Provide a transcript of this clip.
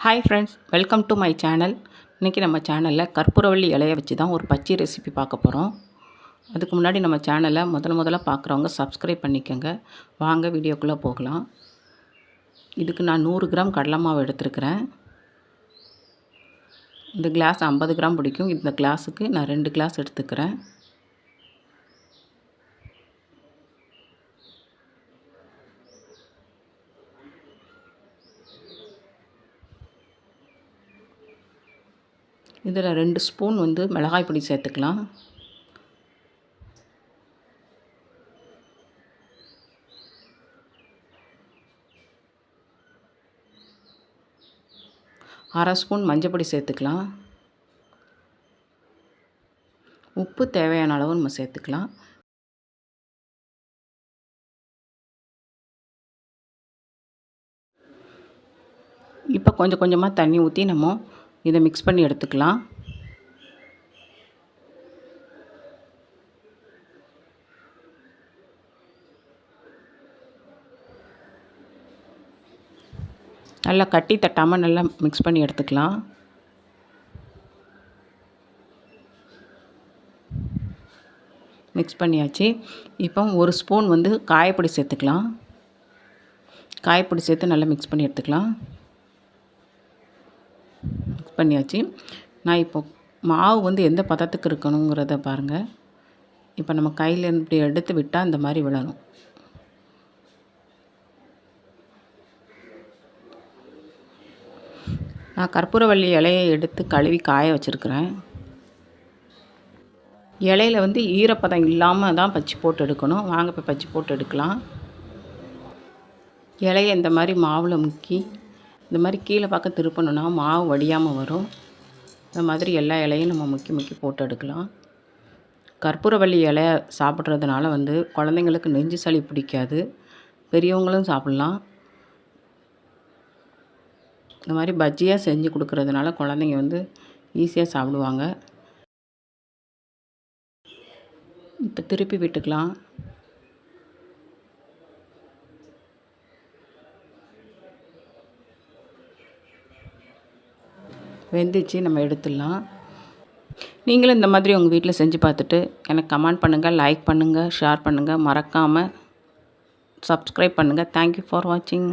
Hi friends, welcome to my channel. இன்றைக்கி நம்ம சேனலில் கற்பூரவள்ளி இலையை வச்சு தான் ஒரு பச்சி ரெசிபி பார்க்க போகிறோம். அதுக்கு முன்னாடி நம்ம சேனலை முதல்ல பார்க்குறவங்க சப்ஸ்கிரைப் பண்ணிக்கோங்க. வாங்க வீடியோக்குள்ளே போகலாம். இதுக்கு நான் 100 கிராம் கடலை மாவு எடுத்துருக்கிறேன். இந்த கிளாஸ் 50 கிராம் பிடிக்கும். இந்த கிளாஸுக்கு நான் 2 கிளாஸ் எடுத்துக்கிறேன். இதில் 2 ஸ்பூன் மிளகாய் பொடி சேர்த்துக்கலாம். அரை ஸ்பூன் மஞ்சள் பொடி சேர்த்துக்கலாம். உப்பு தேவையான அளவு நம்ம சேர்த்துக்கலாம். இப்போ கொஞ்சம் கொஞ்சமாக தண்ணி ஊற்றி நம்ம இதை மிக்ஸ் பண்ணி எடுத்துக்கலாம். நல்லா கட்டி தட்டாமல் நல்லா மிக்ஸ் பண்ணி எடுத்துக்கலாம். மிக்ஸ் பண்ணியாச்சு. இப்போ 1 ஸ்பூன் காயப்பொடி சேர்த்துக்கலாம். காயப்பொடி சேர்த்து நல்லா மிக்ஸ் பண்ணி எடுத்துக்கலாம். மிக்ஸ் பண்ணியாச்சு. நான் இப்போ மாவு எந்த பதத்துக்கு இருக்கணுங்கிறத பாருங்கள். இப்போ நம்ம கையில் இப்படி எடுத்து விட்டால் இந்த மாதிரி விழணும். நான் கற்பூரவள்ளி இலையை எடுத்து கழுவி காய வச்சுருக்கிறேன். இலையில ஈரப்பதம் இல்லாமல் தான் பச்சி போட்டு எடுக்கணும். வாங்க இப்போ பச்சி போட்டு எடுக்கலாம். இலையை இந்த மாதிரி மாவில் முக்கி இந்த மாதிரி கீழே பார்க்க திருப்பணுன்னா மாவு வடியாமல் வரும். இந்த மாதிரி எல்லா இலையும் நம்ம முக்கி முக்கி போட்டு எடுக்கலாம். கற்பூரவள்ளி இலை சாப்பிட்றதுனால குழந்தைங்களுக்கு நெஞ்சு சளி பிடிக்காது. பெரியவங்களும் சாப்பிட்லாம். இந்த மாதிரி பஜ்ஜியாக செஞ்சு கொடுக்கறதுனால குழந்தைங்க ஈஸியாக சாப்பிடுவாங்க. இப்போ திருப்பி விட்டுக்கலாம். வெந்துச்சு, நம்ம எடுத்துடலாம். நீங்களும் இந்த மாதிரி உங்கள் வீட்டில் செஞ்சு பார்த்துட்டு எனக்கு கமெண்ட் பண்ணுங்கள், லைக் பண்ணுங்கள், ஷேர் பண்ணுங்கள். மறக்காமல் சப்ஸ்கிரைப் பண்ணுங்கள். தேங்க்யூ ஃபார் வாட்சிங்.